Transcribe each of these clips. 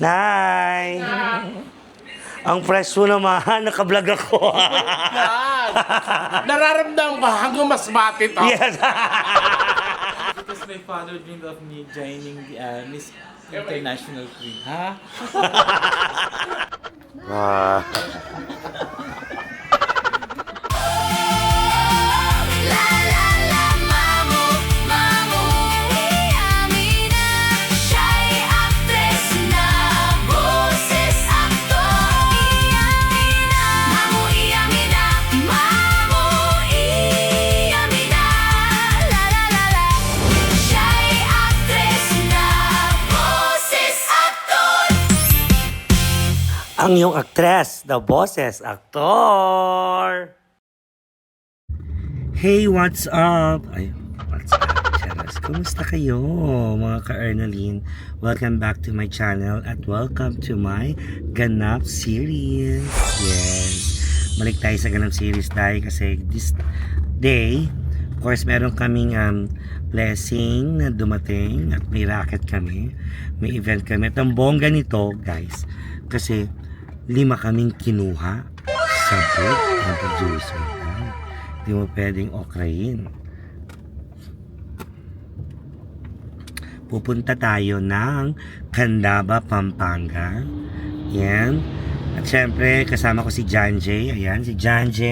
Nay! Ang fresh mo naman, nakablog ako. God! Nararamdaman ko hanggang mas bati to. Yes. Because my father dreamed of me joining the Miss International Queen. Ha? Wow. Ang iyong actress, the boses, aktor. Hey, what's up? Ay, what's up, Charas? Kumusta kayo, mga ka-Ernaline? Welcome back to my channel at welcome to my Ganap series. Yes, balik tayo sa Ganap series dahil kasi this day, of course, meron kaming blessing na dumating at may racket kami. May event kami. At ang bongga nito, guys, kasi 5 kaming kinuha sa book ng producer. Hindi mo pwedeng okrayin. Pupunta tayo ng Candaba, Pampanga. Yan. At syempre, kasama ko si John J. Ayan, si John J.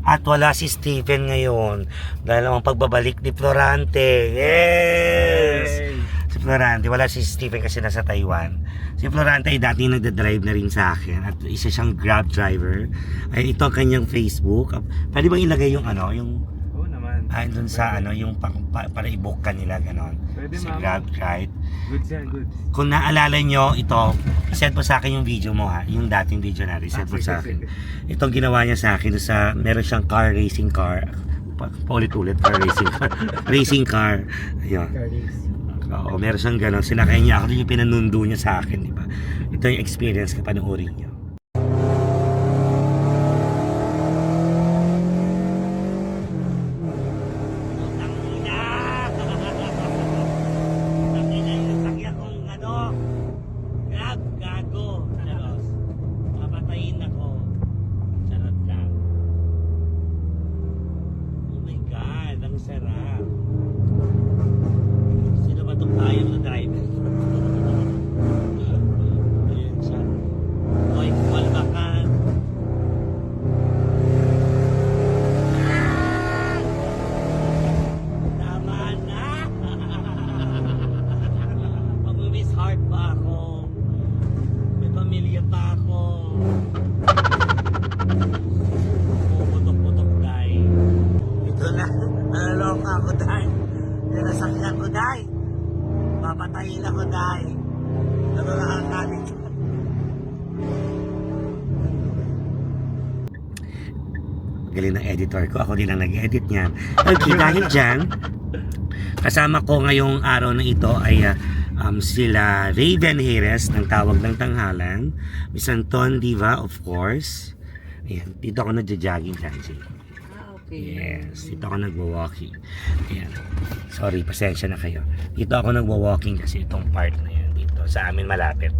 At wala si Stephen ngayon. Dahil ang pagbabalik ni Florante. Yes! Si Florante, wala si Stephen kasi nasa Taiwan. Si Florante ay dati nagda-drive na rin sa akin at isa siyang Grab driver. Ay ito ang kanyang Facebook. Pwede bang ilagay yung ano, yung Oo naman. ay doon sa ano, yung para i-book ka nila ganon. Pwede, Si mama. Grab right. Goods yan, goods. Kung naalala nyo ito, send mo sa akin yung video mo ha, yung dating video natin, send mo sa akin. Itong ginawa niya sa akin sa meron siyang racing car. Paulit-ulit racing car. Ayun. Oo, meron siyang gano'n. Sinakay niya ako, yung pinanundo niya sa akin, di ba? Ito yung experience, kapanoorin niyo. Sarap. Sino ba itong tayo na driver? Ayan siya. Oy, kumalbakan. Tama na. Mag-miss heart pa ako. May pamilya pa ako. Puputok-putok dahil. Ito na. Nalolong ako dahil. Nasakyan ko dahil. Papatayin ako dahil. Nakakakalit. Galing ng editor ko. Ako din ang nag-edit niyan. Okay, dahil dyan, kasama ko ngayong araw na ito ay sila Raven Jerez ng Tawag ng Tanghalan. Miss Anton Diva, of course. Ayan, dito ako nagja-jogging dyan. Yes, dito ako nagwa-walking. Ayan. Sorry, pasensya na kayo. Dito ako nagwa-walking kasi itong part na yan dito sa amin malapit.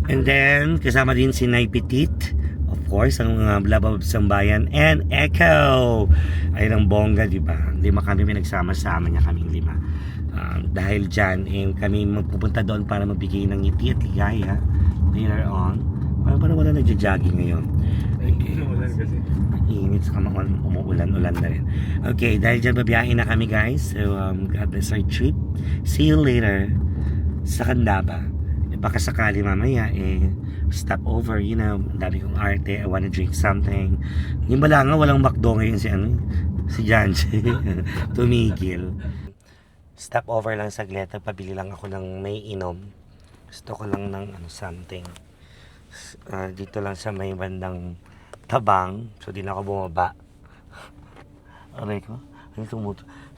And then, kasama din si Nay Petit. Of course, ang mga Blabab Sambayan and Echo. Ay ng bongga, di ba? 5 kami pinagsama-sama niya kaming 5. Dahil dyan, kami magpupunta doon para magbigay ng ngiti at ligaya later on. Parang wala nagja-jogging ngayon. Okay. Kasi. Init sa umuulan-ulan na rin. Okay, dahil dyan babiyahin na kami guys. So, God bless our trip. See you later sa Candaba. Baka sakali mamaya stop over, you know, dami kong arte, I wanna drink something. Yung bala nga, walang McDo ngayon si Janji. Tumigil. Stop over lang saglit, pabili lang ako ng may inom. Gusto ko lang ng something. Dito lang sa may bandang Tabang, so di na ako bumaba. Aray ko,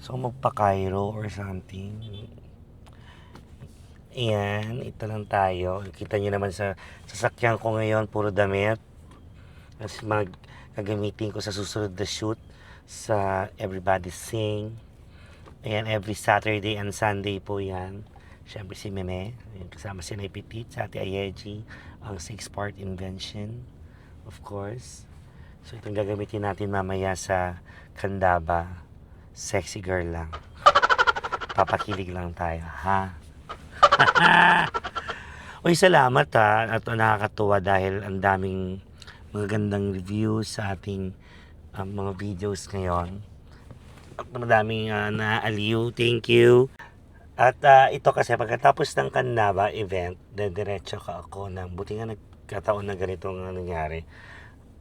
so magpa-Cairo or something. Ayan, ito lang tayo. Kita nyo naman sa sasakyan ko ngayon, puro damit. Kasi gagamitin ko sa susunod na shoot sa Everybody Sing. Ayan, every Saturday and Sunday po yan. Siyempre si Meme, ayun, kasama si Nay Petit, sa Ate Ayeji, ang 6-part invention, of course. So itong gagamitin natin mamaya sa Kandaba. Sexy girl lang. Papakilig lang tayo, ha? Uy, salamat ha. At nakakatuwa dahil ang daming magagandang reviews sa ating mga videos ngayon. At madaming naaaliw. Thank you. At ito kasi pagkatapos ng Kandaba event, diretso ka ako ng buti nga nagkataon na ganitong nangyari.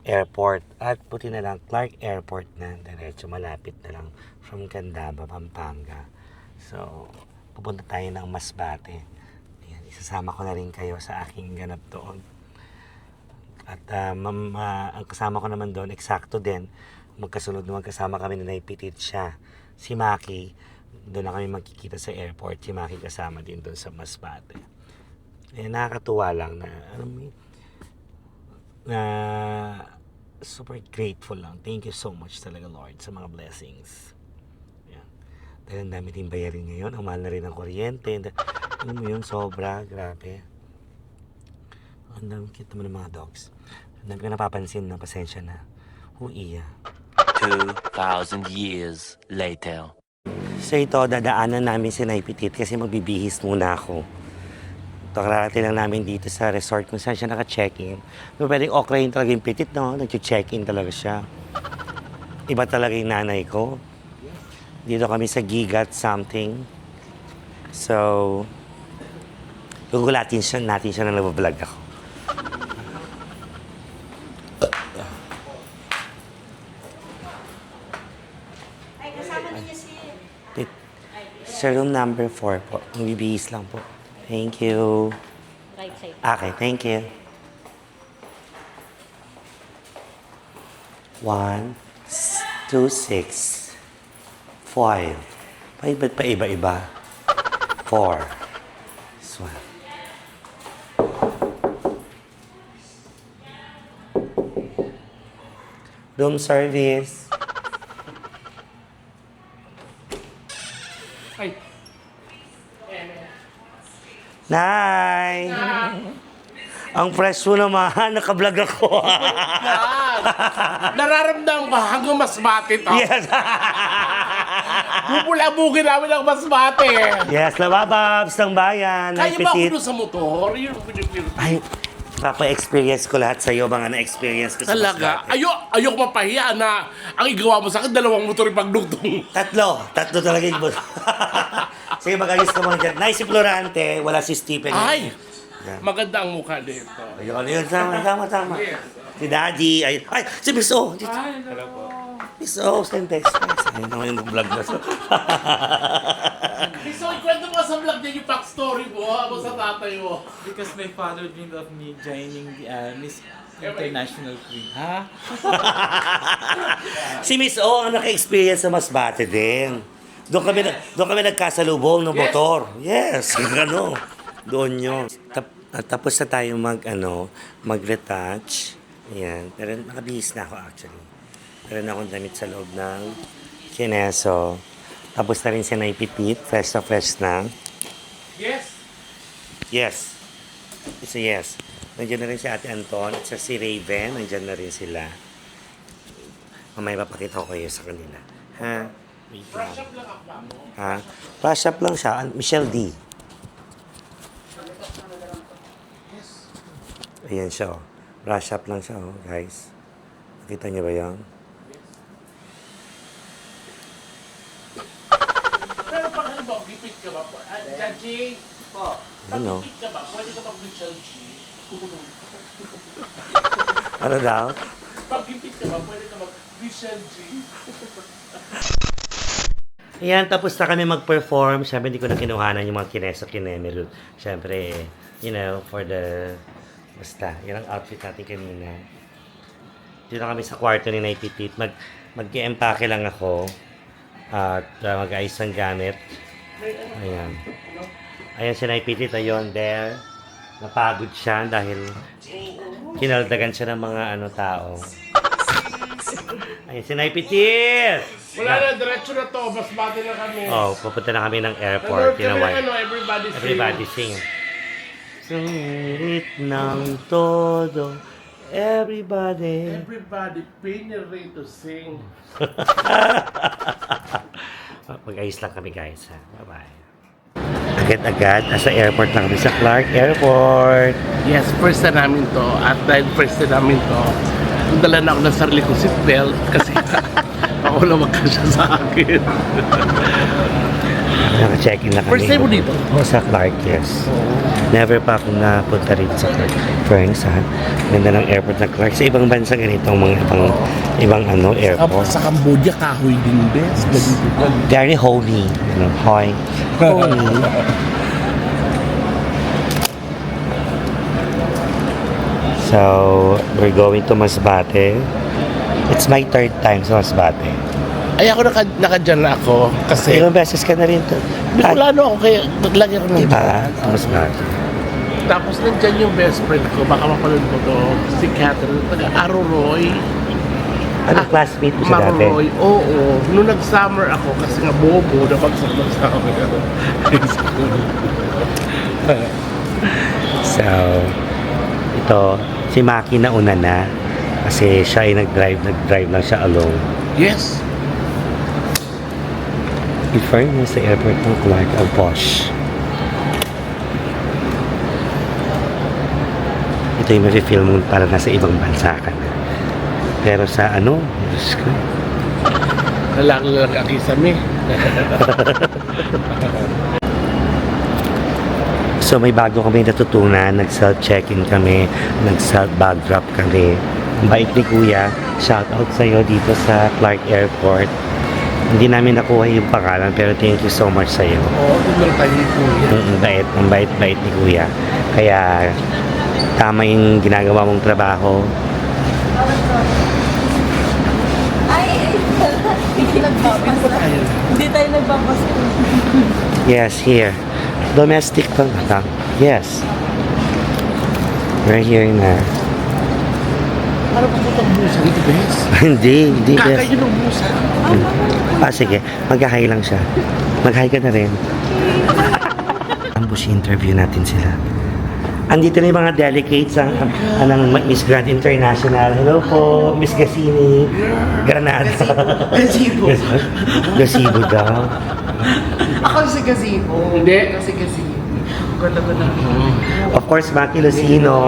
Airport. At buti na lang, Clark Airport na. Diretso, malapit na lang from Candaba, Pampanga. So, pupunta tayo ng Masbate. Ayan, isasama ko na rin kayo sa aking ganap doon. At ang kasama ko naman doon, eksakto din, magkasunod na magkasama kami na naipitit siya. Si Maki, doon na kami magkikita sa airport. Si Maki kasama din doon sa Masbate. Ayan, nakakatuwa lang na, na super grateful lang. Thank you so much talaga, Lord, sa mga blessings. Yan. Dahil ang dami din bayarin ngayon. Ang mahal na rin ng kuryente. Ano mo yun? Sobra. Grabe. Ang dami kita mo ng mga dogs. Ang dami ko napapansin na pasensya na. Iya. 2,000 years later. So ito, dadaanan namin si Nay Petit kasi magbibihis muna ako. Ito, kararating lang namin dito sa resort kung saan siya naka-check-in. No, pwedeng okrayin talaga yung Petit, no? Nag-check-in talaga siya. Iba talaga yung nanay ko. Dito kami sa Gigat something. So, gugulatin natin siya na nag-vlog ako. Ay, kasama niya si... Sa room number 4 po. Magbibihis lang po. Thank you. Right side. Okay, thank you. 1, 2, 6, 5. Ba't pa iba-iba? 4. This one. Room service. Ay, Nay! Ang fresh mo naman, nakablog ako. yan. Nararamdaman ko hanggang Masbate to. Yes. Bubulabugin namin ang Masbate. Yes, nabababs ng bayan. Kaya Nay ba ako Petit. doon sa motor? Yun, Ay, papa-experience ko lahat sa'yo, mga na-experience ko sa talaga? Masbate. Ayoko mapahiya na ang igawa mo sa akin, 2 motor yung pagdugtong. Tatlo talaga yung sige, mag-ayos ka muna dyan. Nay, si Florante, wala si Stephen. Ay, Yan. maganda ang mukha dito. Ayun, tama. Si Daddy, ay, si Miss O. Dito. Miss O, send text. Ayun naman yung vlog na. So, ikwento mo sa vlog niya yung backstory mo about sa tatay mo. Because my father dreamed of me joining the Miss International Queen. Ha? Si Miss O, ang naka-experience sa Masbate din. Doon kami nagkasalubong ng motor. Yes, ano. Doon yun. Tapos na tayo mag-retouch. Ayan. Pero nakabihis na ako actually. Pero na akong damit sa loob ng Kineso. Tapos na rin si Nay Petit. Fresh na. Yes. Yes. It's a yes. Nandiyan na rin si Ate Anton at si Raven. Nandiyan na rin sila. Mamaya papakita ko kayo sa kanila. Ha? Wait lang. Brush up lang ako mo. Ha? Brush up lang siya. Michelle D. Ayan siya. Oh. Brush up lang siya, oh, guys. Nakita niyo ba yan? Pero pag ano ba, gipit ka ba? Judging? Po. Pag Ano? gipit ka ba, pwede ka mag-Michelle G? Ano daw? Pag gipit ka ba, pwede ka mag-Michelle G? Ayan, tapos na kami mag-perform. Siyempre, hindi ko na kinuhanan yung mga kineso-kinemelo. Siyempre, you know, for the... Basta, yan ang outfit natin kanina. Dito kami sa kwarto ni Nay Petit. Mag-empake lang ako. At mag-ayos ng gamit. Ayan. Ayan si Nay Petit. Ayun, there. Napagod siya dahil kinaldagan siya ng mga tao. Ayan si Nay Petit! Wala na, diretso na to. Masbate na kami. Oh, pupunta na kami ng Nanood airport. kami ng Tinawan. ano, everybody sing. Everybody sing. Sulit ng todo. Everybody. Everybody, pay your rate to sing. Mag-ayos lang kami guys ha. Bye-bye. Agad-agad, nasa airport na kami sa Clark Airport. Yes, first na namin to. At dahil first na namin to, dala na ako ng sarili kong seatbelt kasi ako lang magkasya sa akin. Naka-check-in na kami. First time mo dito? Oo, sa Clark, yes. Never pa akong napunta rito sa Clark. Friends, ha? Ganda ng airport ng Clark. Sa ibang bansa ganito ang mga ibang airport. Sa Cambodia, kahoy din, bes. Very holy. Hoy. Holy. So, we're going to Masbate. It's my third time sa Masbate. Ay, ako nakadyan na ako kasi Ilang beses ka na rin to. Bicolano ako kaya naglagay ako ng Diba? Sa Masbate. Tapos nandyan yung best friend ko, baka mapanood mo to, si Catherine, taga-Aroroy. Ano classmate mo sa dati? Maroy, oo. Nung nag-summer ako, kasi nga bobo, napagsak sa akin. So, ito, si Maki na una na. Kasi siya ay nag-drive lang siya alone. Yes. In fairness, sa airport ng Clark, ang posh. Ito yung mafe-feel mo para nasa ibang bansa ka na. Pero sa ano, Diyos ko. Lalang ang kisame. So may bago kami natutunan, nag-self-check-in kami, nag-self-bag drop kami. Ang bait ni Kuya, shout out sa'yo dito sa Clark Airport. Hindi namin nakuha yung pangalan pero thank you so much sa'yo. Oo, tumulong tayo ni Kuya. Ang bait ni Kuya. Kaya tama yung ginagawa mong trabaho. Hindi tayo nagpapasko. Yes, here. Domestic pa ba? Yes. We're here na. Para puputang busa dito, bes. Hindi. Kakayo ng busa. Sige. Mag-hi lang siya. Mag-hi ka na rin. Ambush interview natin sila. Andito na yung mga delegates ng Miss Grand International. Hello po, Miss Gasini. Granada. Gazebo. Gazebo daw. Ako si Gazebo. Hindi. Ako si Gazebo. Ganda-ganda. Of course, Maki Lucino.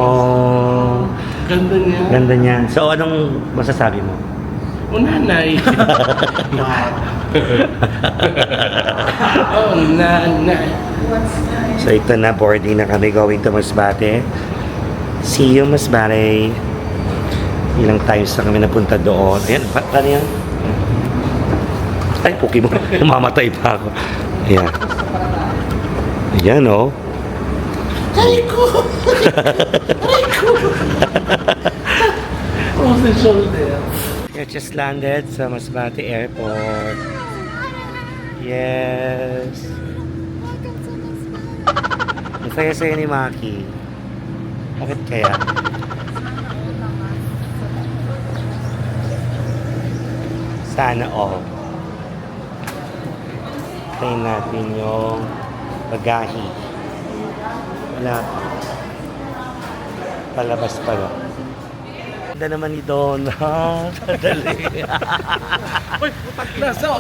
Ganda niya. Ganda niya. So, anong masasabi mo? O nanay. Wow. Oh, nanay. So, ito na, boarding na kami going to Masbate. See you, Masbate. Ilang times na kami napunta doon. Ayan, paano yan? Ay, Pokemon. Namamatay pa ako. Ayan. Ayan, oh. Oh, the shoulder. I just landed sa Masbate Airport. Yes. Ang saya-saya ni Maki. Bakit kaya? Sana all. Tayin natin yung bagahe. Wala pa. Palabas pa lang. Ganda naman ni Donna. Dali. Nasa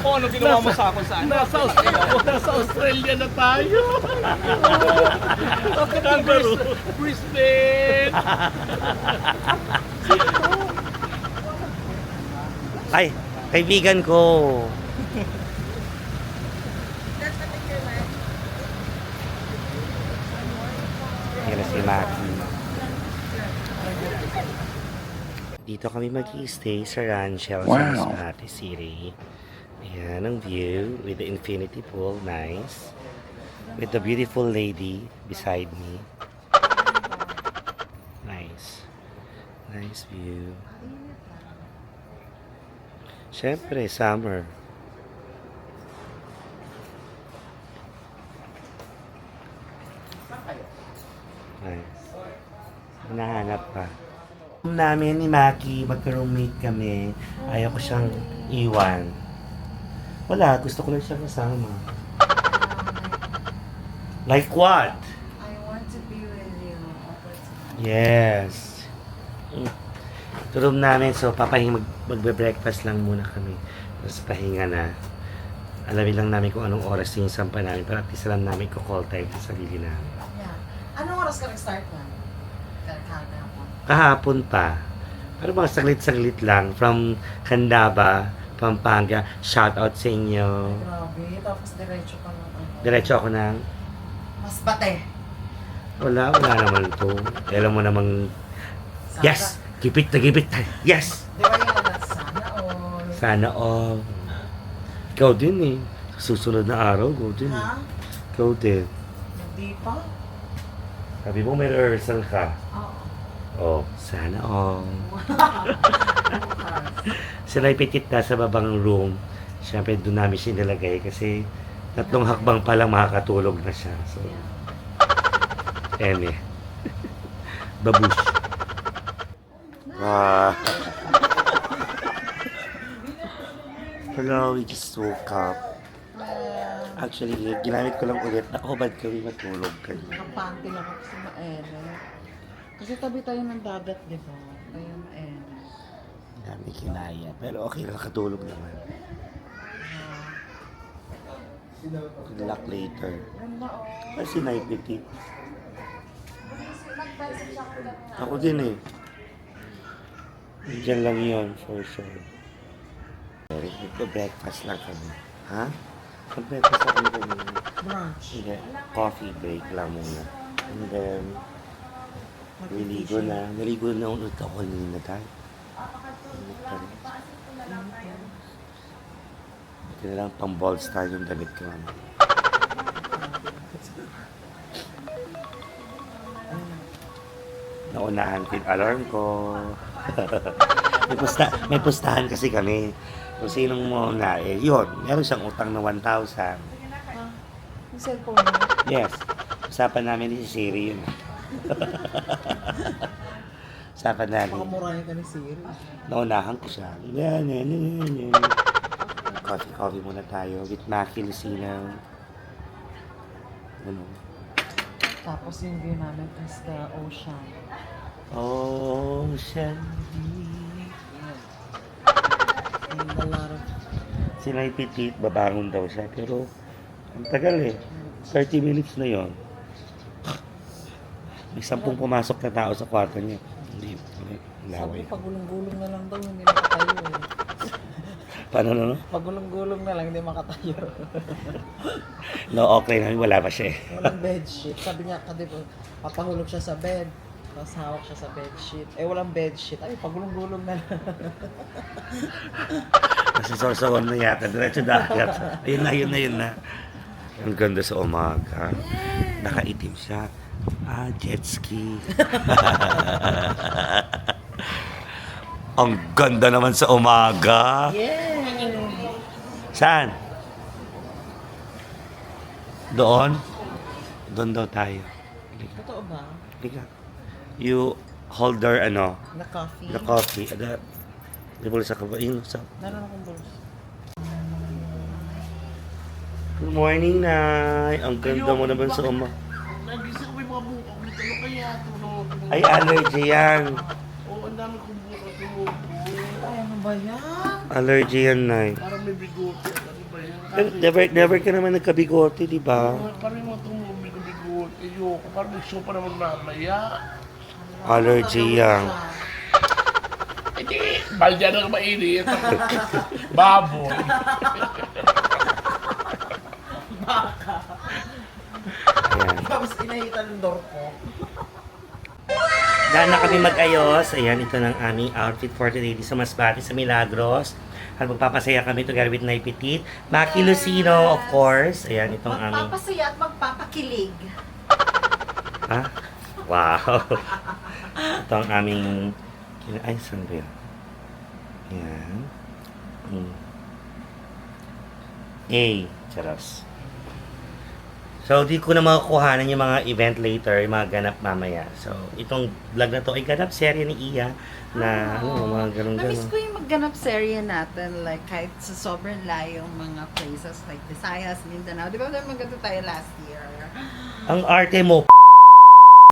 Australia na tayo. Kangaroo. Brisbane. Ay, kaibigan ko. Yan na si Maki. Dito kami mag-i-stay sa Ranchel sa Masbate City. Ayan ang view with the infinity pool. Nice. With the beautiful lady beside me. Nice. Nice view. Siyempre, summer. Nice. Hinahanap pa. Namin ni Maki, magka-roommate kami. Ayaw ko siyang iwan. Wala, gusto ko lang siya kasama. Like what? I want to be with you all the time. Yes. Ito room namin, so magbe-breakfast lang muna kami. Tapos pahinga na. Alamin lang namin kung anong oras yung sampa namin. Para at least alam namin kung call time sa sarili namin. Yeah. Anong oras ka nag-start na? Kahapon. Kahapon pa. Pero mga saglit-saglit lang. From Candaba, Pampanga. Shout out sa inyo. Grabe. Tapos diretso ka na. Diretso ako ng... Mas bate. Wala naman to. Alam mo namang... Yes! Gipit na gipit tayo. Yes! Di ba yung mga sana all? Sana all. Ikaw din eh. Sa susunod na araw, ikaw din. Ha? Ikaw din. Hindi pa? Sabi mo may rehearsal ka. Oo. Oh, sana all. Sila petit na sa babang room. Siyempre doon namin siya nilagay kasi 3 hakbang pa lang makakatulog na siya. So, eme. Babush. Ah. Hello, we just woke up. Actually, ginamit ko lang ulit na, ba't kami matulog kayo? Nakapanty lang ako sa Maene. Kasi tabi tayo ng dagat, di ba? Kaya Maene. Dami kinaya. Pero okay, nakatulog naman. Good luck later. Ganda oh. Kasi naipiti. Ako din eh. Diyan lang yun, for sure. Breakfast lang kami. Ha? Mag-breakfast lang kami kami. Brunch. Hindi, coffee break lang muna. And then, naligo na. Naligo na ulit ako kanina tayo. Ito na lang pang ball star yung damit ko. Naunahan ko yung alarm ko. may pustahan kasi kami. Kung sinong mauna, yun. Meron siyang utang na 1,000. Yung cellphone mo? Yes. Usapan namin ni si Siri yun. Usapan namin. Pakamurahin ka ni Siri. Naunahan ko siya. Yan. Coffee muna tayo with Maki Lucina. Ano? Tapos yung view namin is the ocean. Ocean. And a lot of... Sila yung pitit, babangon daw siya. Pero, ang tagal eh. 30 minutes na yon. May 10 pumasok na tao sa kwarto niya. Hindi. Laway. Sabi, pagulong-gulong na lang daw, hindi makatayo eh. Paano no? Pagulong-gulong na lang, hindi makatayo. No, okay namin. Wala pa siya eh. Walang bedsheet. Sabi niya, di ba, papahulog siya sa bed. Tapos hawak siya sa bedsheet. Eh, walang bedsheet. Ay, pagulong-gulong na lang. Kasi sorsogon na yata. Diretso dagat. Ayun na. Ang ganda sa umaga. Nakaitim siya. Jet ski. Ang ganda naman sa umaga. Yeah! Saan? Doon? Doon daw tayo. Totoo ba? Halika. You hold their Na coffee? the coffee. Di ba sa kabain? Naroon akong bulls. Good morning, Nay. Ang ganda mo naman sa umaga. Nagising ko may mga buka ulit. Ano kaya? Tulong. Ay, allergy yan. Oo, ang dami kong buka. Ay, ano ba yan? Allergy yan, Nay. Parang may bigote. Ano ba yan? Never ka naman nagkabigote, di ba? Parang yung mga tumubig ng bigote. Ayoko. Parang may show pa naman mamaya. Allergy yan. Hindi. Balya na mainit. Baboy. Ayan. Tapos inahitan ng door ko. Dahil na kami mag-ayos, ayan, ito ng aming outfit for today sa Masbate sa Milagros. At magpapasaya kami together with Nay Petit. Maki Lucino, of course. Ayan, itong aming... Magpapasaya at magpapakilig. Ha? Wow! Ito ang aming... Ay, saan ba yun? Ayan. A. Charos. So, di ko na makukuhanan yung mga event later, yung mga ganap mamaya. So, itong vlog na to ay ganap serye ni Iya na mga Namiss ganun-ganun. ko yung magganap serye natin, like kahit sa sobrang layong mga places like Visayas, Mindanao. Di ba maganda tayo last year? Ang arte mo,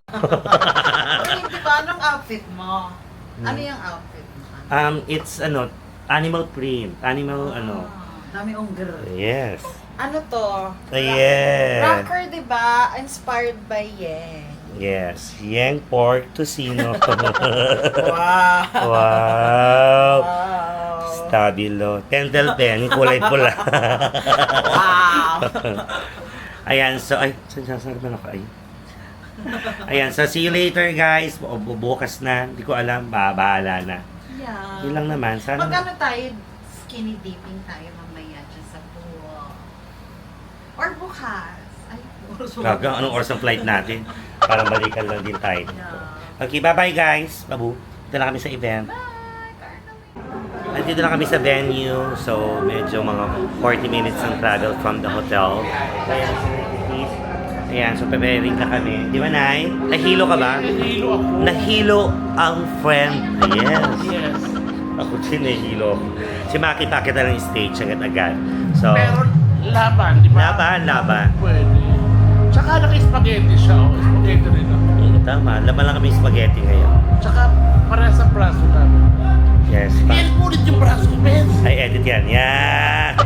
Di ba, anong outfit mo? Ano yung outfit mo? it's animal print. Animal, Dami ongger. yes. Ano to? Yes. Rocker, di ba? Inspired by Yang. Yes. Yang pork tocino. Wow! Wow. Wow! Stabilo. Pendle pen, yung kulay pula. Wow! Ayan, so, ay, saan ba ako? Ay. Ayan, so see you later guys. Bukas na, hindi ko alam, bahala na. Yeah. Yun lang naman, sana. Magkano tayo, skinny dipping tayo mamaya dyan sa pool. Or bukas. Ay, Gaga, anong oras ang flight natin? Para balikan lang din tayo. Yeah. Okay, bye-bye guys. Babu, dito na kami sa event. Nandito na kami sa venue. So, medyo mga 40 minutes ang travel from the hotel. Ayan, so preparing na kami. Di ba, Nay? Nahilo ka ba? Nahilo ako. Nahilo ang friend. Yes. Yes. Ako din nahilo. Si Maki pakita ng stage agad-agad. So, Pero laban, di ba? laban. Pwede. Tsaka naka-spaghetti siya. Oh. Spaghetti rin ako. Tama, laman lang kami spaghetti ngayon. Tsaka para sa braso namin. Yes. Ben, ulit yung braso ko, Ben. Ay, edit yan. Yeah!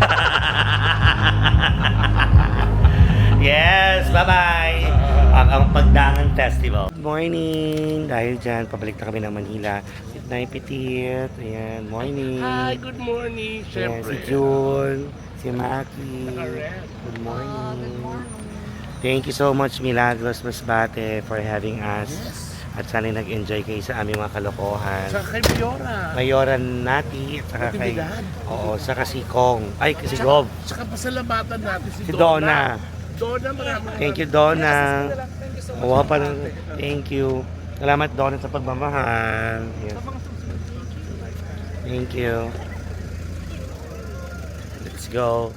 Yes! Bye-bye! Ang Pagdangan Festival. Good morning! Dahil dyan, pabalik na kami ng Manila. Good night, Petit. Ayan, morning. Hi, good morning. Ayan, Siyempre. si June, si Maki. Correct. Good morning. Thank you so much, Milagros Masbate, for having us. At sana nag-enjoy kayo sa aming mga kalokohan. Tsaka kay Fiora. Mayoran Nati, at saka kay... Natividad. Oo, saka si Kong. Ay, si Gob. Tsaka pasalamatan natin Si si Donna. Donna, maraming Thank you, Donna. Mawa pa lang. Thank you. Salamat, Donna, sa pagmamahal. Yes. Thank you. Let's go.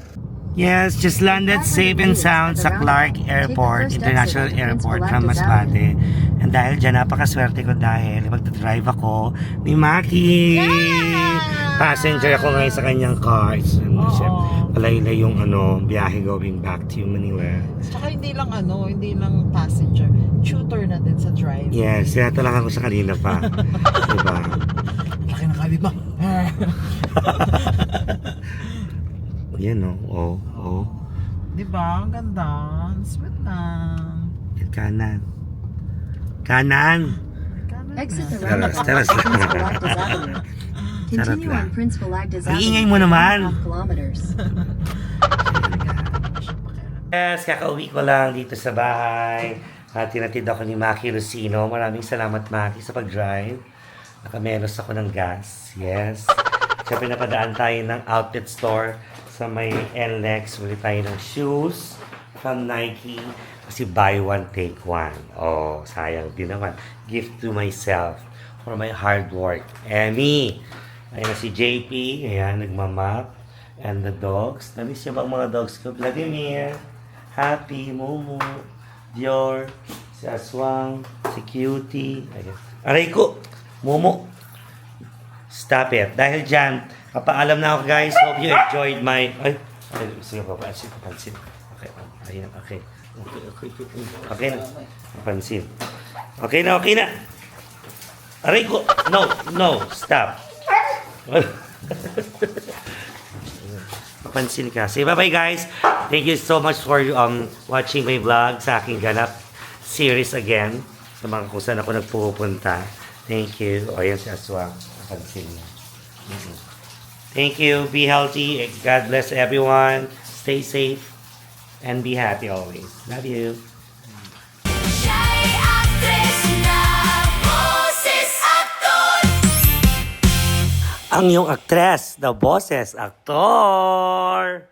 Yes, just landed safe and sound sa Clark Airport, International Airport from Masbate. And dahil dyan, napakaswerte ko dahil magdadrive ako ni Maki. Passenger ako ngayon sa kanyang car. Palaylay yung biyahe going back to Manila. Tsaka hindi lang passenger. Tutor na din sa drive. Yes, sinatala ako sa kanina pa. Diba? Laki ng kabi ba? Yan oh. Diba? Ang ganda. Sweet na. Kanan. Kanan! Exit the Taras, roundabout taras on lang. Prince Galactus Avenue. Continue lang. on Prince Galactus Ang Avenue ingay mo for naman. 1.5 kilometers. Yes, kakauwi ko lang dito sa bahay. At tinatid ako ni Maki Lucino. Maraming salamat, Maki, sa pag-drive. Nakamenos ako ng gas. Yes. Siyempre napadaan tayo ng outlet store sa may NLEX. Bili tayo ng shoes from Nike. Kasi buy one, take one. Oh, sayang din naman. Gift to myself for my hard work. Emmy. Ayan na si JP. Ayan, nagmamap. And the dogs. Namiss niyo ba ang mga dogs ko? Vladimir. Happy, Momo, Dior, si Aswang, si Cutie. Ayan. Aray ko! Momo! Stop it. Dahil dyan, kapaalam na ako guys. Hope you enjoyed my... Ay! Sige pa, pansin. Okay, ayan, okay. Okay na. Pansin. Okay na. Aray ko! No, stop. Pansin ka. Say bye-bye guys. Thank you so much for watching my vlog sa aking ganap series again. Sa mga kung saan ako nagpupunta. Thank you. O yan si Aswang. Pansin niya. Thank you. Be healthy. God bless everyone. Stay safe. And be happy always. Love you. Ang iyong aktres, the boses, aktor.